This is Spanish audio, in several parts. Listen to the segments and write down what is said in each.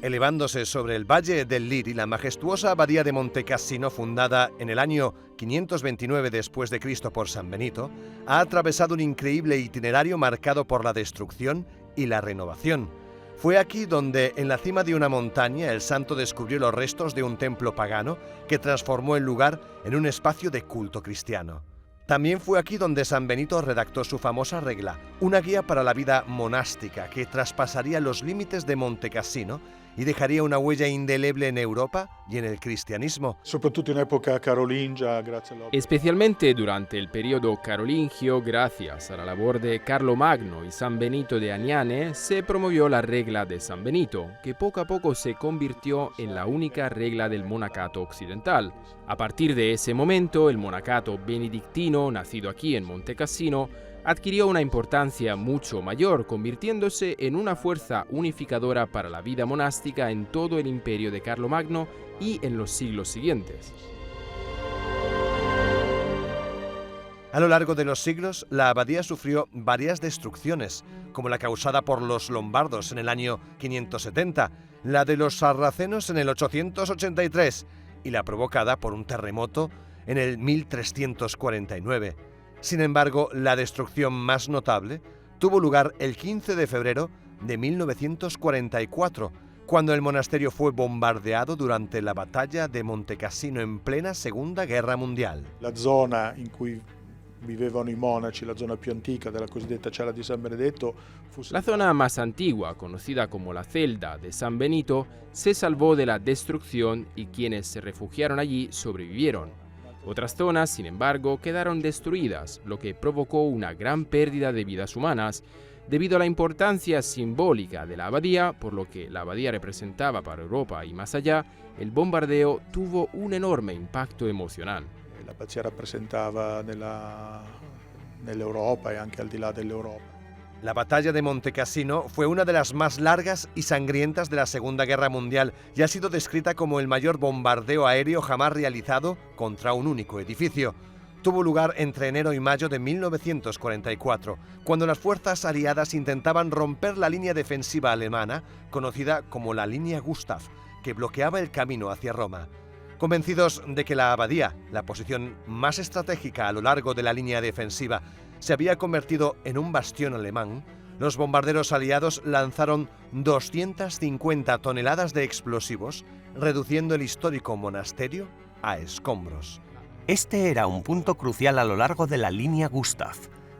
Elevándose sobre el valle del Liri, la majestuosa abadía de Montecassino, fundada en el año 529 después de Cristo por San Benito, ha atravesado un increíble itinerario marcado por la destrucción y la renovación. Fue aquí donde, en la cima de una montaña, el santo descubrió los restos de un templo pagano que transformó el lugar en un espacio de culto cristiano. También fue aquí donde San Benito redactó su famosa regla, una guía para la vida monástica que traspasaría los límites de Montecassino y dejaría una huella indeleble en Europa y en el cristianismo. Especialmente durante el periodo carolingio, gracias a la labor de Carlomagno y San Benito de Aniane, se promovió la regla de San Benito, que poco a poco se convirtió en la única regla del monacato occidental. A partir de ese momento, el monacato benedictino, nacido aquí en Montecassino, adquirió una importancia mucho mayor, convirtiéndose en una fuerza unificadora para la vida monástica en todo el imperio de Carlomagno y en los siglos siguientes. A lo largo de los siglos, la abadía sufrió varias destrucciones, como la causada por los lombardos en el año 570, la de los sarracenos en el 883 y la provocada por un terremoto en el 1349. Sin embargo, la destrucción más notable tuvo lugar el 15 de febrero de 1944, cuando el monasterio fue bombardeado durante la batalla de Montecassino en plena Segunda Guerra Mundial. La zona in cui vivevano i monaci, la zona più antica della cosiddetta cella di San Benedetto, La zona más antigua, conocida como la celda de San Benito, se salvó de la destrucción y quienes se refugiaron allí sobrevivieron. Otras zonas, sin embargo, quedaron destruidas, lo que provocó una gran pérdida de vidas humanas, debido a la importancia simbólica de la abadía, por lo que la abadía representaba para Europa y más allá, el bombardeo tuvo un enorme impacto emocional. La abbazia rappresentava nell'Europa e anche al di là dell'Europa. La batalla de Montecassino fue una de las más largas y sangrientas de la Segunda Guerra Mundial y ha sido descrita como el mayor bombardeo aéreo jamás realizado contra un único edificio. Tuvo lugar entre enero y mayo de 1944, cuando las fuerzas aliadas intentaban romper la línea defensiva alemana, conocida como la Línea Gustav, que bloqueaba el camino hacia Roma. Convencidos de que la abadía, la posición más estratégica a lo largo de la línea defensiva, se había convertido en un bastión alemán, los bombarderos aliados lanzaron 250 toneladas de explosivos, reduciendo el histórico monasterio a escombros. Este era un punto crucial a lo largo de la línea Gustav.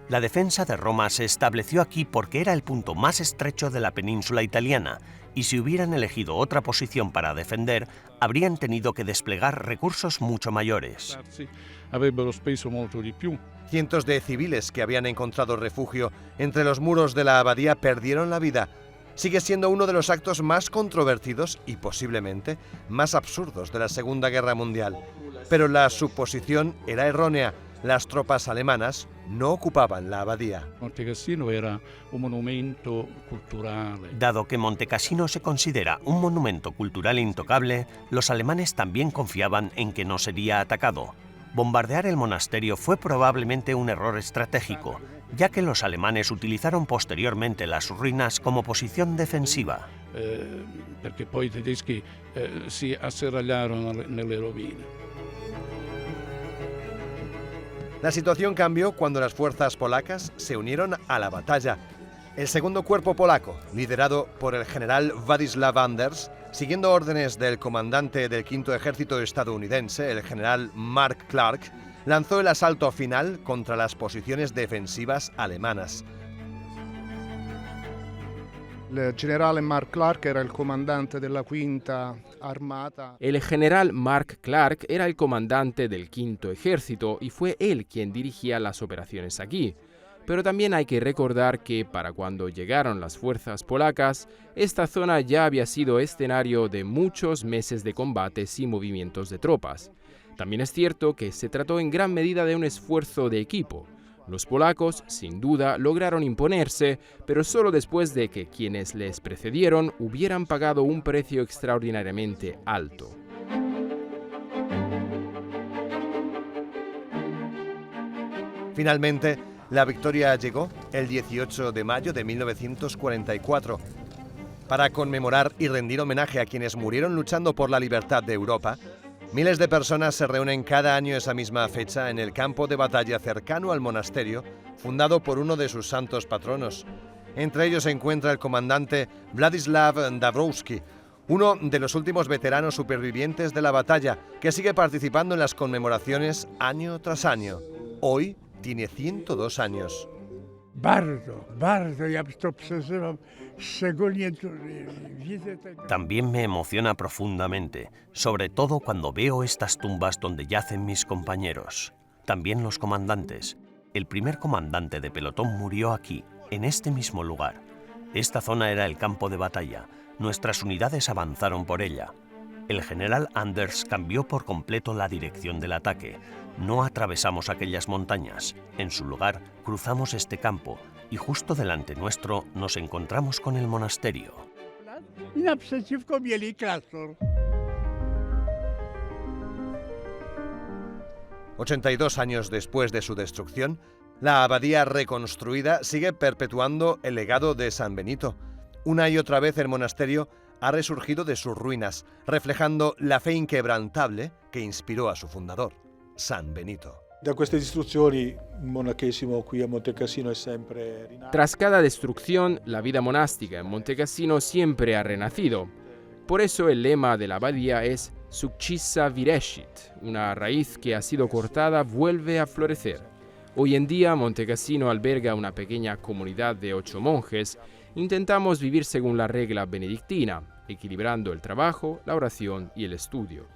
La defensa de Roma se estableció aquí porque era el punto más estrecho de la península italiana, y si hubieran elegido otra posición para defender, habrían tenido que desplegar recursos mucho mayores. Cientos de civiles que habían encontrado refugio entre los muros de la abadía perdieron la vida. Sigue siendo uno de los actos más controvertidos y posiblemente más absurdos de la Segunda Guerra Mundial. Pero la suposición era errónea. Las tropas alemanas no ocupaban la abadía. Montecassino era un monumento cultural. Dado que Montecassino se considera un monumento cultural intocable, los alemanes también confiaban en que no sería atacado. Bombardear el monasterio fue probablemente un error estratégico, ya que los alemanes utilizaron posteriormente las ruinas como posición defensiva. Perché poi i tedeschi si asserragliarono nelle rovine. La situación cambió cuando las fuerzas polacas se unieron a la batalla. El segundo cuerpo polaco, liderado por el general Władysław Anders, siguiendo órdenes del comandante del Quinto Ejército estadounidense, el general Mark Clark, lanzó el asalto final contra las posiciones defensivas alemanas. El general Mark Clark era el comandante de la Quinta Armata. El general Mark Clark era el comandante del Quinto Ejército y fue él quien dirigía las operaciones aquí. Pero también hay que recordar que para cuando llegaron las fuerzas polacas, esta zona ya había sido escenario de muchos meses de combates y movimientos de tropas. También es cierto que se trató en gran medida de un esfuerzo de equipo. Los polacos, sin duda, lograron imponerse, pero solo después de que quienes les precedieron hubieran pagado un precio extraordinariamente alto. Finalmente, la victoria llegó el 18 de mayo de 1944. Para conmemorar y rendir homenaje a quienes murieron luchando por la libertad de Europa, miles de personas se reúnen cada año esa misma fecha en el campo de batalla cercano al monasterio, fundado por uno de sus santos patronos. Entre ellos se encuentra el comandante Vladislav Dabrowski, uno de los últimos veteranos supervivientes de la batalla, que sigue participando en las conmemoraciones año tras año. Hoy tiene 102 años. También me emociona profundamente, sobre todo cuando veo estas tumbas donde yacen mis compañeros, también los comandantes. El primer comandante de pelotón murió aquí, en este mismo lugar. Esta zona era el campo de batalla. Nuestras unidades avanzaron por ella. El general Anders cambió por completo la dirección del ataque. No atravesamos aquellas montañas. En su lugar, cruzamos este campo y justo delante nuestro nos encontramos con el monasterio. 82 años después de su destrucción, la abadía reconstruida sigue perpetuando el legado de San Benito. Una y otra vez el monasterio ha resurgido de sus ruinas, reflejando la fe inquebrantable que inspiró a su fundador, San Benito. Da queste distruzioni il monachesimo qui a Montecassino è sempre rinato. Tras cada destrucción, la vida monástica en Montecassino siempre ha renacido. Por eso el lema de la abadía es Succissa virescit, una raíz que ha sido cortada vuelve a florecer. Hoy en día Montecassino alberga una pequeña comunidad de 8 monjes. Intentamos vivir según la regla benedictina, equilibrando el trabajo, la oración y el estudio.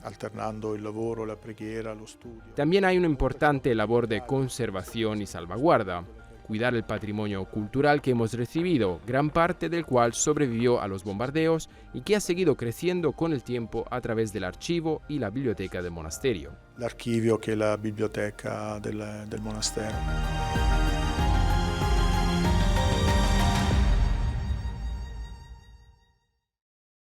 Alternando el lavoro, la preghiera, lo studio. También hay una importante labor de conservación y salvaguarda, cuidar el patrimonio cultural que hemos recibido, gran parte del cual sobrevivió a los bombardeos y que ha seguido creciendo con el tiempo a través del archivo y la biblioteca del monasterio. L'archivio che è la biblioteca del monastero.